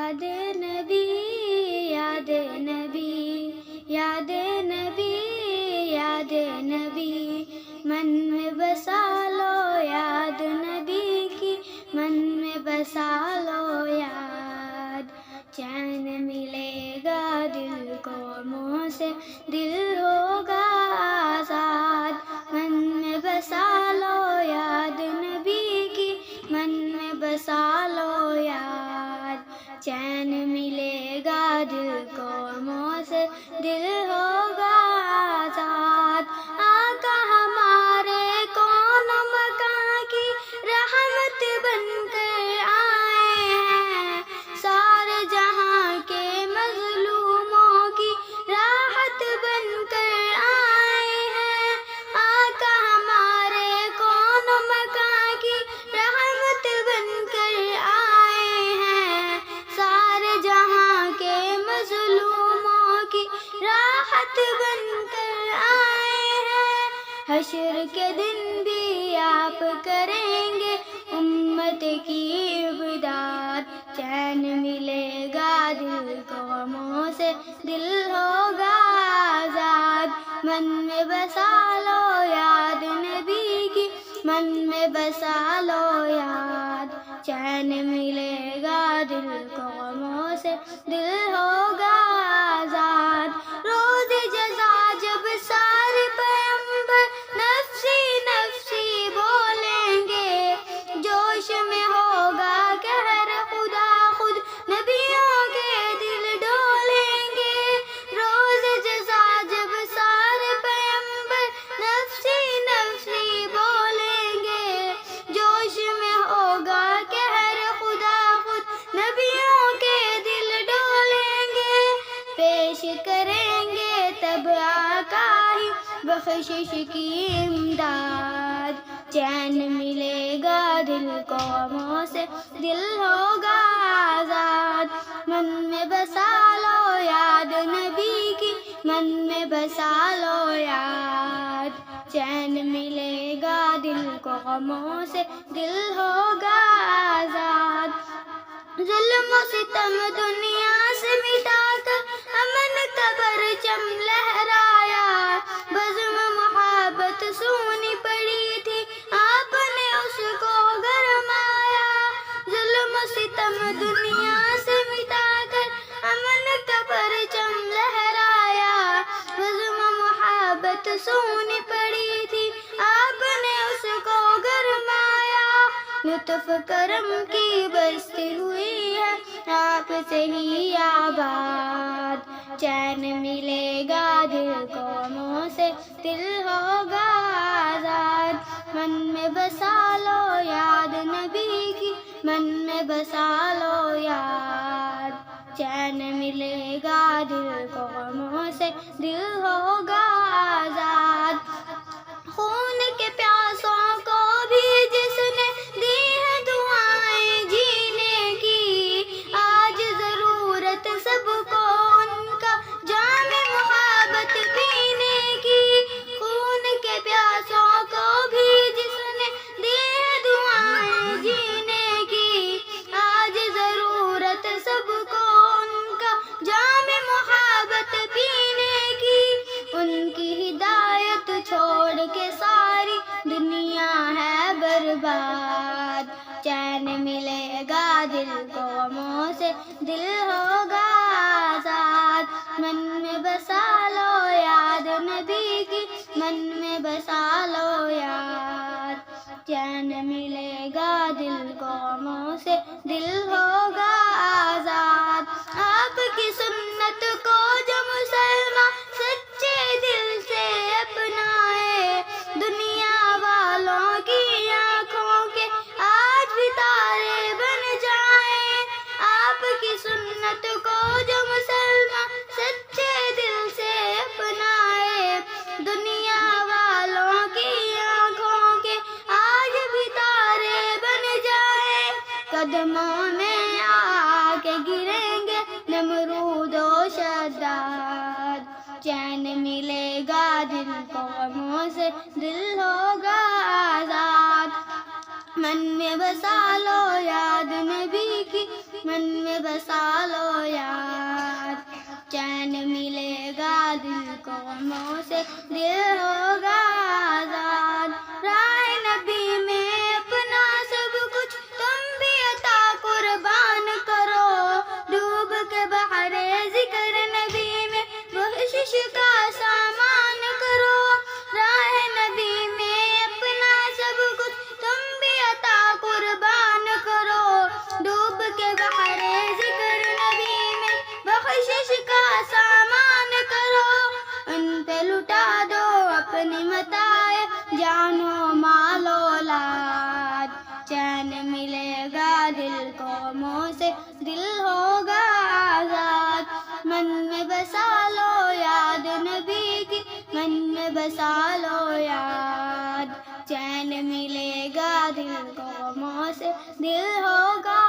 یاد نبی یاد نبی یاد نبی یاد نبی من میں بسا لو یاد نبی کی من میں بسا لو یاد چین ملے گا دل کو منہ سے دل ہوگا آزاد من میں بسا لو یاد نبی کی من میں بسا لو یاد چین ملے گا دل کو منہ سے دل ہوگا آزاد آقا ہمارے کون مکان کی رحمت بن کر آئے ہیں سارے جہاں کے مظلوموں کی راحت بن کر آئے ہیں آقا ہمارے کون مکان کی رحمت بن کر آئے ہیں سارے جہاں کے مظلوموں کی راحت بن کر آئے ہیں حشر کے دن بھی آپ کریں گے امت کی امداد چین ملے گا دل کو منہ سے دل ہوگا آزاد من میں بسا لو یاد نبی کی من میں بسا لو یاد چین ملے گا دل کو منہ سے دل ہوگا آزاد روز جزا جب سارے پیغمبر نفسی نفسی بولیں گے جوش میں ہوگا قہر خدا خود نبیوں کے دل ڈولیں گے روز جزا جب سارے پیغمبر نفسی نفسی بولیں گے جوش میں ہوگا قہر خدا خود نبیوں کے دل ڈولیں گے پیش کریں گے تب آقا ہی بخشش کی امداد چین ملے گا دل کو منہ سے دل ہوگا آزاد من میں بسا لو یاد نبی کی من میں بسا لو یاد چین ملے گا دل کو منہ سے دل ہوگا آزاد ظلم و ستم دنیا سے مٹا کر امن کا پرچم لہرایا بزم محبت سونی پڑی تھی آپ نے اس کو گرمایا ظلم و ستم دنیا سے مٹا کر امن کا پرچم لہرایا بزم محبت سونی پڑی تھی آپ نے اس کو گرمایا لطف کرم کی بستی ہوئی ہے آپ سے ہی آباد چین ملے گا دل کو منہ سے دل ہوگا آزاد من میں بسا لو یاد نبی کی من میں بسا لو یاد چین ملے گا دل کو منہ سے دل ہوگا آزاد خون کے پیاسوں کو بھی جس نے دی ہے دعائیں جینے کی آج ضرورت سب کو ان کا جام محبت پینے کی خون کے پیاسوں کو بھی جس نے دی ہے دعائیں جینے کی آج ضرورت سب کو ان کا جام محبت پینے کی ان کی ہدایت چھوڑ کے ساری دنیا ہے برباد چین ملے گا دل کو منہ سے دل ہوگا آزاد من میں بسا لو یاد نبی کی من میں بسا لو یاد چین ملے گا دل کو منہ سے دل ہوگا آزاد آپ کی سنت کو جو مسلمان سچے دل سے اپنائے دنیا والوں کی آنکھوں کے آج بھی تارے بن جائیں آپ کی سنت کو جو مسلمان سچے دل سے اپنائے دنیا والوں کی آنکھوں کے آج بھی تارے بن جائیں قدموں میں آ کے گریں گے نمرود و شداد چین ملے گا دل کو منہ سے دل ہوگا آزاد من میں بسا لو یاد نبی کی من میں بسا لو یاد. چین ملے گا دل کو غموں سے دل ہوگا آزاد. راہ نبی میں اپنا سب کچھ تم بھی عطا قربان کرو. ڈوب کے بحر ذکر نبی میں بخشش کا سامان کرو. راہ نبی میں اپنا سب کچھ تم بھی عطا قربان کرو. ڈوب کے بحر ذکر نبی میں بخشش کا سامان کرو. ان پہ لٹا دو اپنی متاع جان و مال و اولاد. چین ملے گا دل کو غموں سے دل ہوگا آزاد. من میں بسا لو یاد نبی کی, من میں بسا لو یاد. چین ملے گا دل کو غموں سے دل ہوگا